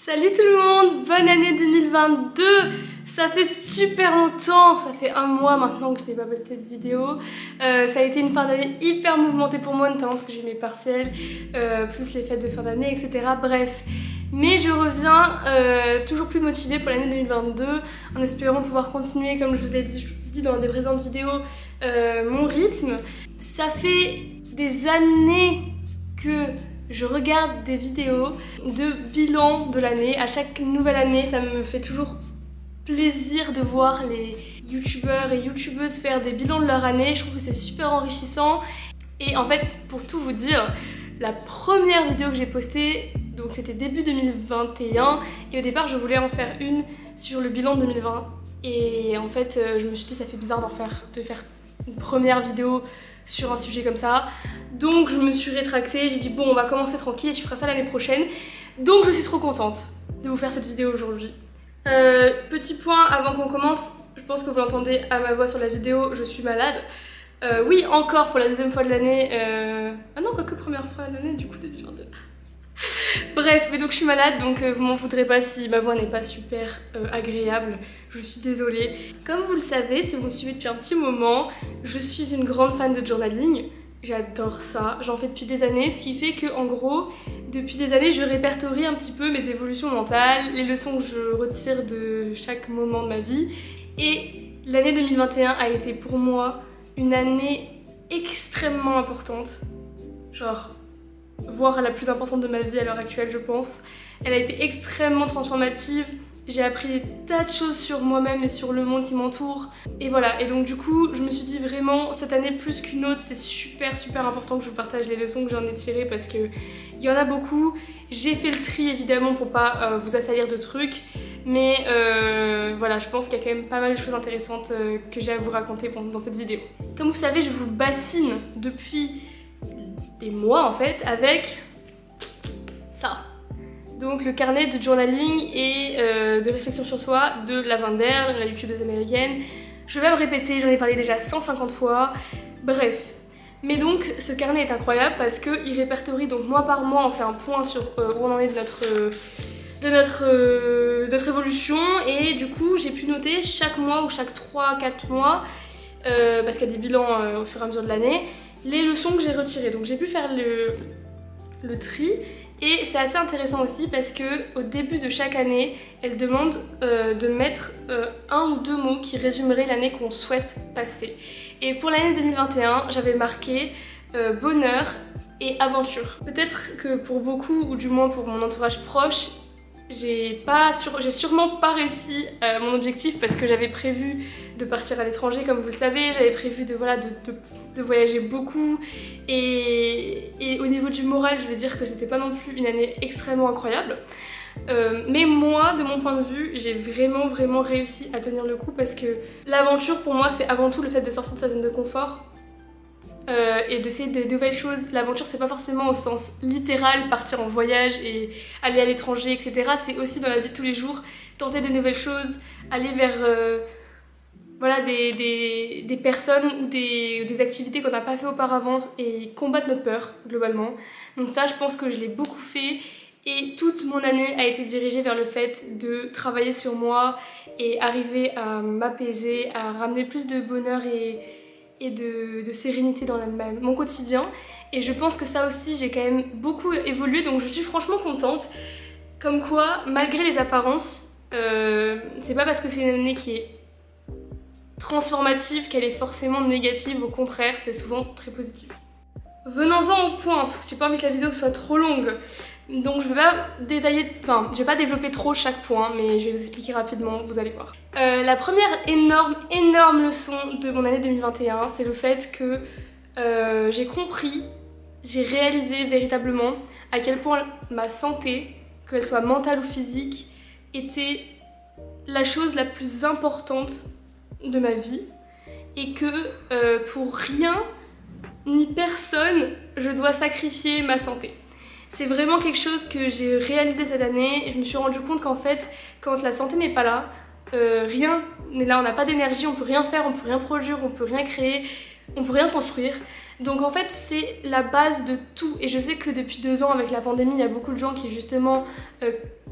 Salut tout le monde, bonne année 2022. Ça fait super longtemps, ça fait un mois maintenant que je n'ai pas posté de vidéo. Ça a été une fin d'année hyper mouvementée pour moi, notamment parce que j'ai mes partiels, plus les fêtes de fin d'année, etc. Bref, mais je reviens toujours plus motivée pour l'année 2022, en espérant pouvoir continuer, comme je vous l'ai dit dans des présentes vidéos, mon rythme. Ça fait des années que je regarde des vidéos de bilan de l'année. À chaque nouvelle année, ça me fait toujours plaisir de voir les youtubeurs et youtubeuses faire des bilans de leur année. Je trouve que c'est super enrichissant. Et en fait, pour tout vous dire, la première vidéo que j'ai postée, donc c'était début 2021, et au départ je voulais en faire une sur le bilan de 2020. Et en fait, je me suis dit ça fait bizarre de faire une première vidéo sur un sujet comme ça. Donc je me suis rétractée, j'ai dit bon on va commencer tranquille et tu feras ça l'année prochaine. Donc je suis trop contente de vous faire cette vidéo aujourd'hui. Petit point avant qu'on commence, je pense que vous l'entendez à ma voix sur la vidéo, je suis malade. Oui, encore pour la deuxième fois de l'année. Ah non, quoique première fois de l'année, du coup début 22. Bref, mais donc je suis malade, donc vous m'en voudrez pas si ma voix n'est pas super agréable, je suis désolée. Comme vous le savez, si vous me suivez depuis un petit moment, je suis une grande fan de journaling. J'adore ça, j'en fais depuis des années, ce qui fait que en gros, depuis des années, je répertorie un petit peu mes évolutions mentales, les leçons que je retire de chaque moment de ma vie. Et l'année 2021 a été pour moi une année extrêmement importante, genre voire la plus importante de ma vie à l'heure actuelle je pense. Elle a été extrêmement transformative, j'ai appris des tas de choses sur moi-même et sur le monde qui m'entoure. Et voilà, et donc du coup je me suis dit vraiment cette année plus qu'une autre c'est super important que je vous partage les leçons que j'en ai tirées parce que il y en a beaucoup. J'ai fait le tri évidemment pour pas vous assaillir de trucs, mais voilà, je pense qu'il y a quand même pas mal de choses intéressantes que j'ai à vous raconter dans cette vidéo. Comme vous savez, je vous bassine depuis des mois en fait avec ça. Donc le carnet de journaling et de réflexion sur soi de Lavender, la youtubeuse américaine. Je vais me répéter, j'en ai parlé déjà 150 fois. Bref. Mais donc ce carnet est incroyable parce qu'il répertorie, donc mois par mois on fait un point sur où on en est de notre évolution. Et du coup j'ai pu noter chaque mois ou chaque 3-4 mois, parce qu'il y a des bilans au fur et à mesure de l'année, les leçons que j'ai retirées. Donc j'ai pu faire le tri. Et c'est assez intéressant aussi parce que au début de chaque année, elle demande de mettre un ou deux mots qui résumeraient l'année qu'on souhaite passer. Et pour l'année 2021, j'avais marqué bonheur et aventure. Peut-être que pour beaucoup, ou du moins pour mon entourage proche, j'ai sûrement pas réussi mon objectif parce que j'avais prévu de partir à l'étranger comme vous le savez, j'avais prévu de voyager beaucoup et au niveau du moral je veux dire que c'était pas non plus une année extrêmement incroyable, mais moi de mon point de vue j'ai vraiment réussi à tenir le coup parce que l'aventure pour moi c'est avant tout le fait de sortir de sa zone de confort et d'essayer de nouvelles choses. L'aventure c'est pas forcément au sens littéral partir en voyage et aller à l'étranger etc, c'est aussi dans la vie de tous les jours tenter des nouvelles choses, aller vers voilà, des personnes ou des activités qu'on n'a pas fait auparavant et combattre notre peur globalement. Donc ça je pense que je l'ai beaucoup fait et toute mon année a été dirigée vers le fait de travailler sur moi et arriver à m'apaiser, à ramener plus de bonheur et de sérénité dans mon quotidien. Et je pense que ça aussi j'ai quand même beaucoup évolué, donc je suis franchement contente. Comme quoi, malgré les apparences, c'est pas parce que c'est une année qui est transformative qu'elle est forcément négative, au contraire c'est souvent très positif. Venons-en au point, parce que j'ai pas envie que la vidéo soit trop longue, donc je vais pas je vais pas développer trop chaque point, mais je vais vous expliquer rapidement, vous allez voir. La première énorme leçon de mon année 2021, c'est le fait que j'ai réalisé véritablement à quel point ma santé, qu'elle soit mentale ou physique, était la chose la plus importante de ma vie et que pour rien ni personne je dois sacrifier ma santé. C'est vraiment quelque chose que j'ai réalisé cette année et je me suis rendu compte qu'en fait quand la santé n'est pas là, rien n'est là, on n'a pas d'énergie, on peut rien faire, on peut rien produire, on peut rien créer, on peut rien construire. Donc en fait c'est la base de tout et je sais que depuis 2 ans avec la pandémie il y a beaucoup de gens qui justement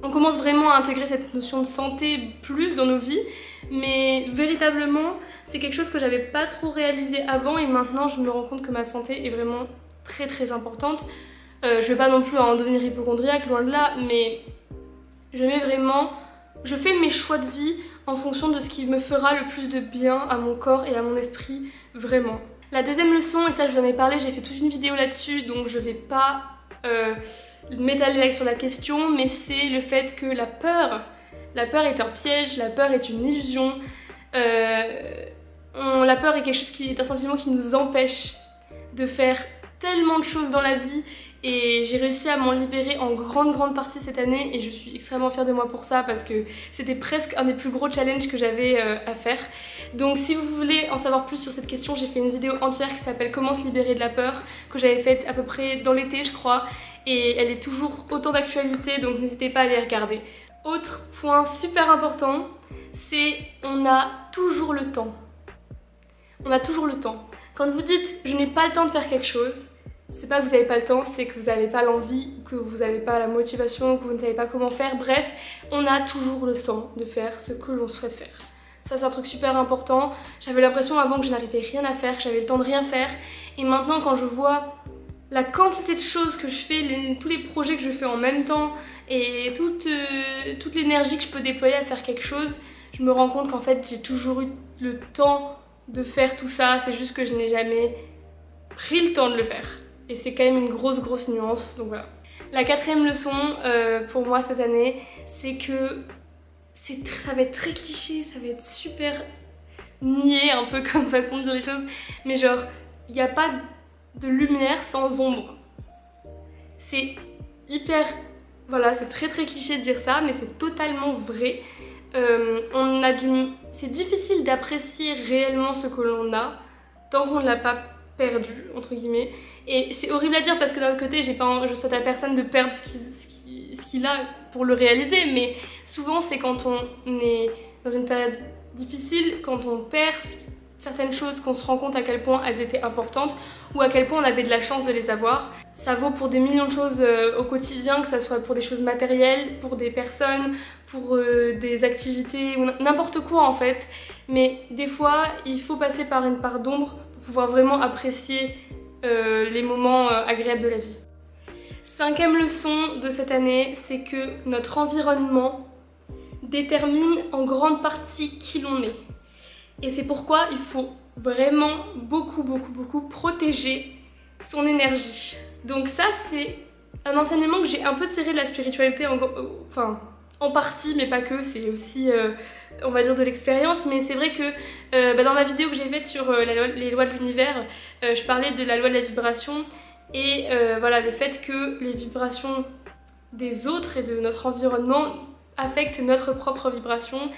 on commence vraiment à intégrer cette notion de santé plus dans nos vies, mais véritablement c'est quelque chose que j'avais pas trop réalisé avant et maintenant je me rends compte que ma santé est vraiment très très importante. Je vais pas non plus en devenir hypocondriaque, loin de là, mais je fais mes choix de vie en fonction de ce qui me fera le plus de bien à mon corps et à mon esprit, vraiment. La deuxième leçon, et ça je vous en ai parlé, j'ai fait toute une vidéo là-dessus, donc je vais pas m'étaler sur la question, mais c'est le fait que la peur est un piège, la peur est une illusion, la peur est quelque chose qui est un sentiment qui nous empêche de faire tellement de choses dans la vie et j'ai réussi à m'en libérer en grande partie cette année et je suis extrêmement fière de moi pour ça parce que c'était presque un des plus gros challenges que j'avais à faire. Donc si vous voulez en savoir plus sur cette question, j'ai fait une vidéo entière qui s'appelle Comment se libérer de la peur, que j'avais faite à peu près dans l'été je crois, et elle est toujours autant d'actualité, donc n'hésitez pas à aller regarder. Autre point super important, c'est on a toujours le temps. On a toujours le temps. Quand vous dites je n'ai pas le temps de faire quelque chose, c'est pas que vous n'avez pas le temps, c'est que vous n'avez pas l'envie, que vous n'avez pas la motivation, que vous ne savez pas comment faire. Bref, on a toujours le temps de faire ce que l'on souhaite faire. Ça c'est un truc super important. J'avais l'impression avant que je n'arrivais rien à faire, que j'avais le temps de rien faire. Et maintenant quand je vois la quantité de choses que je fais, tous les projets que je fais en même temps et toute l'énergie que je peux déployer à faire quelque chose, je me rends compte qu'en fait j'ai toujours eu le temps de faire tout ça, c'est juste que je n'ai jamais pris le temps de le faire. Et c'est quand même une grosse nuance, donc voilà. La quatrième leçon pour moi cette année, c'est que ça va être très cliché, ça va être super niais un peu comme façon de dire les choses, mais genre, il n'y a pas de lumière sans ombre. C'est hyper... Voilà, c'est très cliché de dire ça, mais c'est totalement vrai. C'est difficile d'apprécier réellement ce que l'on a tant qu'on ne l'a pas perdu, entre guillemets. Et c'est horrible à dire parce que d'un autre côté, je souhaite à personne de perdre ce qu'il a pour le réaliser, mais souvent c'est quand on est dans une période difficile, quand on perd certaines choses, qu'on se rend compte à quel point elles étaient importantes ou à quel point on avait de la chance de les avoir. Ça vaut pour des millions de choses au quotidien, que ça soit pour des choses matérielles, pour des personnes, pour des activités, ou n'importe quoi en fait. Mais des fois, il faut passer par une part d'ombre pour pouvoir vraiment apprécier les moments agréables de la vie. Cinquième leçon de cette année, c'est que notre environnement détermine en grande partie qui l'on est. Et c'est pourquoi il faut vraiment beaucoup protéger son énergie. Donc ça c'est un enseignement que j'ai un peu tiré de la spiritualité, en partie mais pas que, c'est aussi on va dire de l'expérience, mais c'est vrai que dans ma vidéo que j'ai faite sur les lois de l'univers, je parlais de la loi de la vibration et voilà, le fait que les vibrations des autres et de notre environnement affectent notre propre vibration.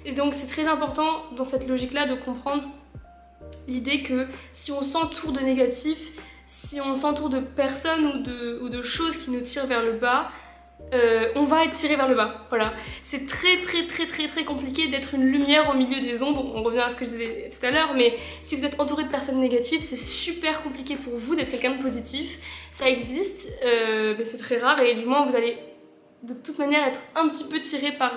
Et donc c'est très important dans cette logique-là de comprendre l'idée que si on s'entoure de négatifs, si on s'entoure de personnes ou de choses qui nous tirent vers le bas, on va être tiré vers le bas. Voilà. C'est très compliqué d'être une lumière au milieu des ombres. On revient à ce que je disais tout à l'heure, mais si vous êtes entouré de personnes négatives, c'est super compliqué pour vous d'être quelqu'un de positif. Ça existe, mais c'est très rare et du moins vous allez de toute manière être un petit peu tiré par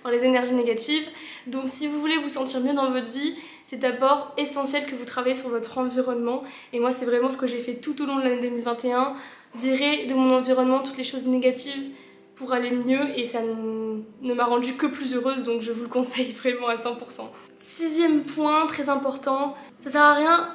les énergies négatives. Donc si vous voulez vous sentir mieux dans votre vie, c'est d'abord essentiel que vous travaillez sur votre environnement. Et moi c'est vraiment ce que j'ai fait tout au long de l'année 2021, virer de mon environnement toutes les choses négatives pour aller mieux, et ça ne m'a rendue que plus heureuse, donc je vous le conseille vraiment à 100%. Sixième point très important, ça sert à rien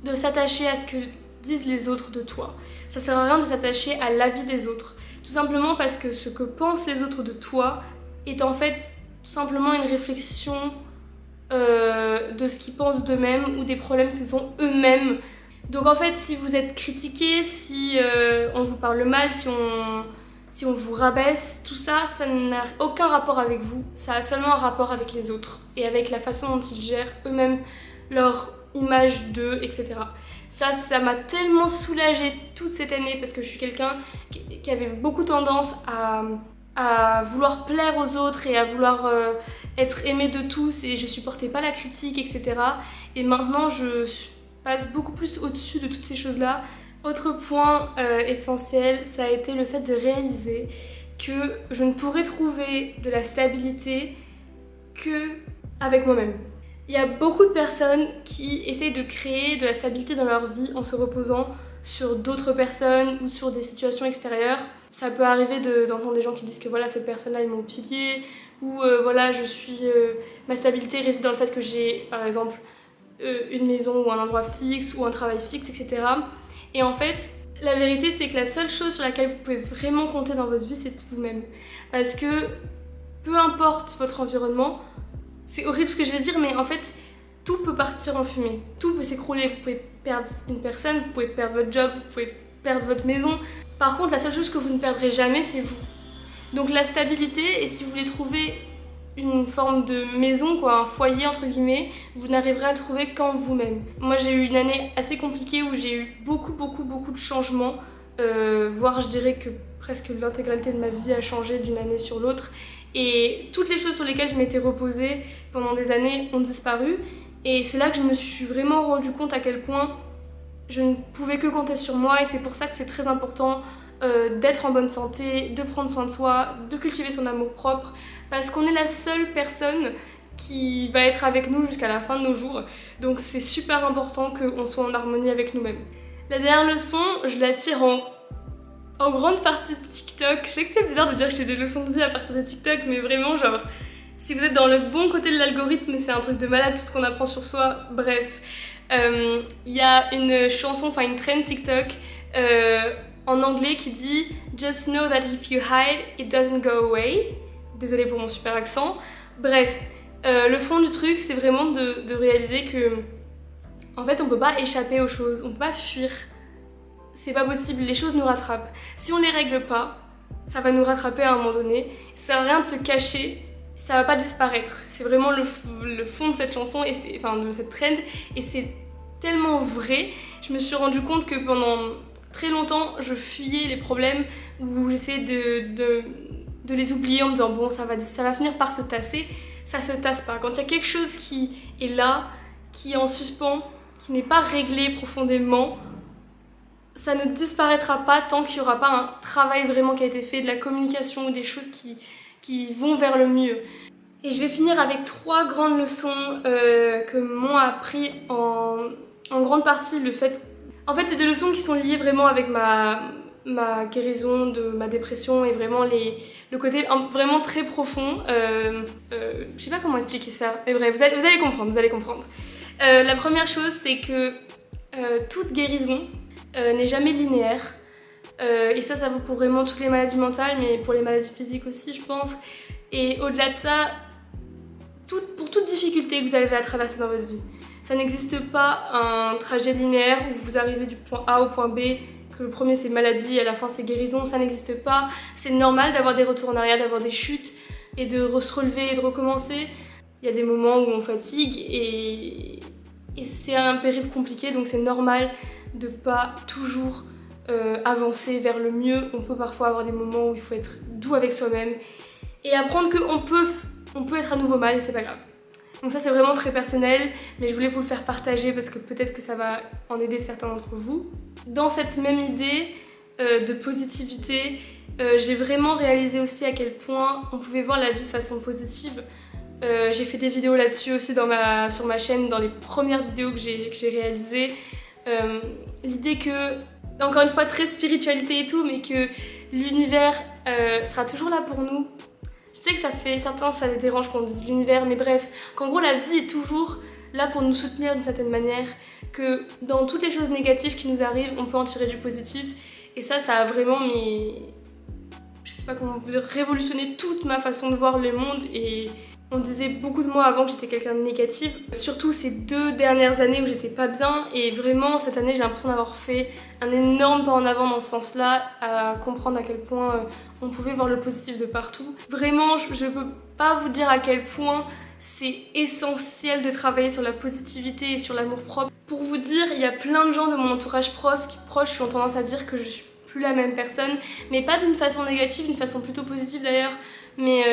de s'attacher à ce que disent les autres de toi. Ça sert à rien de s'attacher à l'avis des autres. Tout simplement parce que ce que pensent les autres de toi est en fait tout simplement une réflexion de ce qu'ils pensent d'eux-mêmes ou des problèmes qu'ils ont eux-mêmes. Donc en fait, si vous êtes critiqué, si on vous parle mal, si on vous rabaisse, tout ça, ça n'a aucun rapport avec vous. Ça a seulement un rapport avec les autres et avec la façon dont ils gèrent eux-mêmes leur image d'eux, etc. Ça m'a tellement soulagée toute cette année parce que je suis quelqu'un qui avait beaucoup tendance à vouloir plaire aux autres et à vouloir être aimée de tous, et je supportais pas la critique, etc. Et maintenant je passe beaucoup plus au-dessus de toutes ces choses-là. Autre point essentiel, ça a été le fait de réaliser que je ne pourrais trouver de la stabilité que avec moi-même. Il y a beaucoup de personnes qui essayent de créer de la stabilité dans leur vie en se reposant sur d'autres personnes ou sur des situations extérieures. Ça peut arriver d'entendre des gens qui disent que voilà, cette personne-là est mon pilier, ou voilà, ma stabilité réside dans le fait que j'ai par exemple une maison ou un endroit fixe ou un travail fixe, etc. Et en fait, la vérité c'est que la seule chose sur laquelle vous pouvez vraiment compter dans votre vie, c'est vous-même. Parce que peu importe votre environnement, c'est horrible ce que je vais dire, mais en fait, tout peut partir en fumée. Tout peut s'écrouler. Vous pouvez perdre une personne, vous pouvez perdre votre job, vous pouvez perdre votre maison. Par contre, la seule chose que vous ne perdrez jamais, c'est vous. Donc la stabilité, et si vous voulez trouver une forme de maison, quoi, un foyer entre guillemets, vous n'arriverez à le trouver qu'en vous-même. Moi, j'ai eu une année assez compliquée où j'ai eu beaucoup de changements, voire je dirais que presque l'intégralité de ma vie a changé d'une année sur l'autre. Et toutes les choses sur lesquelles je m'étais reposée pendant des années ont disparu. Et c'est là que je me suis vraiment rendu compte à quel point je ne pouvais que compter sur moi. Et c'est pour ça que c'est très important d'être en bonne santé, de prendre soin de soi, de cultiver son amour-propre. Parce qu'on est la seule personne qui va être avec nous jusqu'à la fin de nos jours. Donc c'est super important qu'on soit en harmonie avec nous-mêmes. La dernière leçon, je la tire en grande partie de TikTok. Je sais que c'est bizarre de dire que j'ai des leçons de vie à partir de TikTok, mais vraiment genre, si vous êtes dans le bon côté de l'algorithme, c'est un truc de malade tout ce qu'on apprend sur soi. Bref, il y a une chanson, enfin une trend TikTok en anglais qui dit Just know that if you hide, it doesn't go away. Désolée pour mon super accent. Bref, le fond du truc, c'est vraiment de réaliser que en fait on peut pas échapper aux choses, on peut pas fuir. C'est pas possible, les choses nous rattrapent. Si on les règle pas, ça va nous rattraper à un moment donné. Ça sert à rien de se cacher, ça va pas disparaître. C'est vraiment le fond de cette chanson, enfin de cette trend, et c'est tellement vrai. Je me suis rendu compte que pendant très longtemps, je fuyais les problèmes, ou j'essayais de les oublier en me disant bon, ça va finir par se tasser. Ça se tasse pas. Quand il y a quelque chose qui est là, qui est en suspens, qui n'est pas réglé profondément, ça ne disparaîtra pas tant qu'il n'y aura pas un travail vraiment qui a été fait, de la communication, des choses qui vont vers le mieux. Et je vais finir avec 3 grandes leçons que m'ont appris en grande partie le fait... En fait, c'est des leçons qui sont liées vraiment avec ma guérison de ma dépression et vraiment le côté vraiment très profond. Je sais pas comment expliquer ça, mais bref, vous allez comprendre, la première chose, c'est que toute guérison n'est jamais linéaire. Et ça vaut pour vraiment toutes les maladies mentales, mais pour les maladies physiques aussi, je pense. Et au-delà de ça, pour toute difficulté que vous avez à traverser dans votre vie, ça n'existe pas un trajet linéaire où vous arrivez du point A au point B, que le premier c'est maladie et à la fin c'est guérison, ça n'existe pas. C'est normal d'avoir des retours en arrière, d'avoir des chutes et de se relever et de recommencer. Il y a des moments où on fatigue et c'est un périple compliqué, donc c'est normal de pas toujours avancer vers le mieux. On peut parfois avoir des moments où il faut être doux avec soi-même et apprendre qu'on peut être à nouveau mal et c'est pas grave. Donc ça c'est vraiment très personnel, mais je voulais vous le faire partager parce que peut-être que ça va en aider certains d'entre vous. Dans cette même idée de positivité, j'ai vraiment réalisé aussi à quel point on pouvait voir la vie de façon positive. J'ai fait des vidéos là-dessus aussi sur ma chaîne, dans les premières vidéos que j'ai réalisées. L'idée que, encore une fois, très spiritualité et tout, mais que l'univers sera toujours là pour nous. Je sais que certains ça les dérange qu'on dise l'univers, mais bref, qu'en gros la vie est toujours là pour nous soutenir d'une certaine manière, que dans toutes les choses négatives qui nous arrivent, on peut en tirer du positif. Et ça a vraiment je sais pas comment vous dire, révolutionné toute ma façon de voir le monde. Et on disait beaucoup de moi avant que j'étais quelqu'un de négative, surtout ces 2 dernières années où j'étais pas bien, et vraiment cette année j'ai l'impression d'avoir fait un énorme pas en avant dans ce sens-là, à comprendre à quel point on pouvait voir le positif de partout. Vraiment, je peux pas vous dire à quel point c'est essentiel de travailler sur la positivité et sur l'amour-propre. Pour vous dire, il y a plein de gens de mon entourage proche qui ont tendance à dire que je suis plus la même personne, mais pas d'une façon négative, d'une façon plutôt positive d'ailleurs. Mais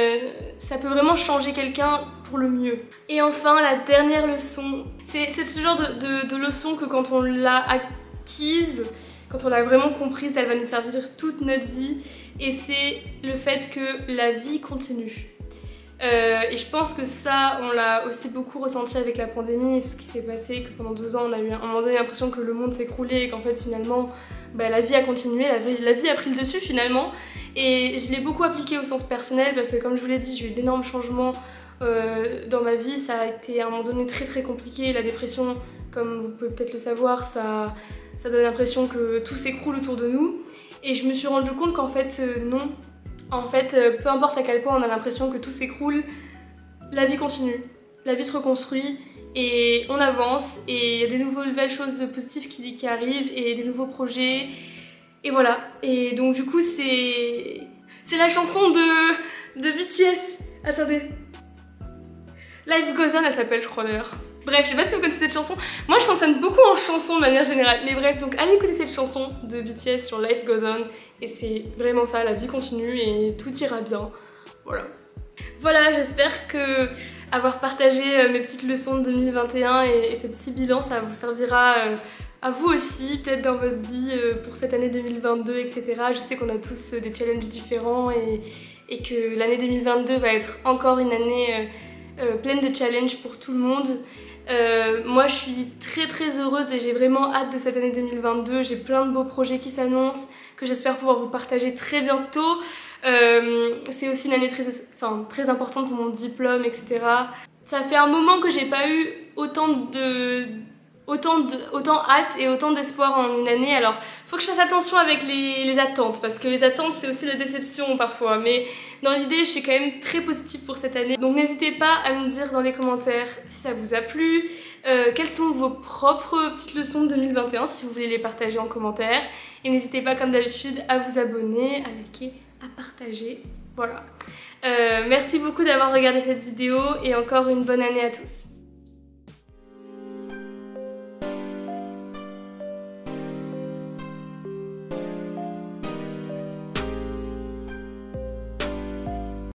ça peut vraiment changer quelqu'un pour le mieux. Et enfin, la dernière leçon, c'est ce genre de leçon que quand on l'a acquise, quand on l'a vraiment comprise, elle va nous servir toute notre vie. et c'est le fait que la vie continue. Et je pense que ça, on l'a aussi beaucoup ressenti avec la pandémie et tout ce qui s'est passé, que pendant 2 ans on a eu à un moment donné l'impression que le monde s'écroulait et qu'en fait finalement la vie a continué, la vie a pris le dessus finalement. Et je l'ai beaucoup appliqué au sens personnel parce que comme je vous l'ai dit, j'ai eu d'énormes changements dans ma vie. Ça a été à un moment donné très compliqué. La dépression, comme vous pouvez peut-être le savoir, ça donne l'impression que tout s'écroule autour de nous. Et je me suis rendu compte qu'en fait non. En fait, peu importe à quel point on a l'impression que tout s'écroule, la vie continue, la vie se reconstruit et on avance et il y a des nouvelles choses positives qui arrivent et des nouveaux projets et voilà. Et donc du coup c'est la chanson de BTS. Attendez. Life Goes On, elle s'appelle je crois d'ailleurs. Bref, je sais pas si vous connaissez cette chanson. Moi je fonctionne beaucoup en chanson de manière générale. Mais bref, donc allez écouter cette chanson de BTS sur Life Goes On. Et c'est vraiment ça, la vie continue et tout ira bien. Voilà. Voilà, j'espère que avoir partagé mes petites leçons de 2021 et ce petit bilan, ça vous servira à vous aussi, peut-être dans votre vie pour cette année 2022, etc. Je sais qu'on a tous des challenges différents et que l'année 2022 va être encore une année pleine de challenges pour tout le monde. Moi je suis très heureuse et j'ai vraiment hâte de cette année 2022. J'ai plein de beaux projets qui s'annoncent que j'espère pouvoir vous partager très bientôt. C'est aussi une année très importante pour mon diplôme, etc. Ça fait un moment que j'ai pas eu autant hâte et autant d'espoir en une année. Alors faut que je fasse attention avec les attentes parce que les attentes c'est aussi la déception parfois, mais dans l'idée je suis quand même très positive pour cette année. Donc n'hésitez pas à me dire dans les commentaires si ça vous a plu, quelles sont vos propres petites leçons de 2021 si vous voulez les partager en commentaire, et n'hésitez pas comme d'habitude à vous abonner, à liker, à partager. Voilà. Merci beaucoup d'avoir regardé cette vidéo et encore une bonne année à tous.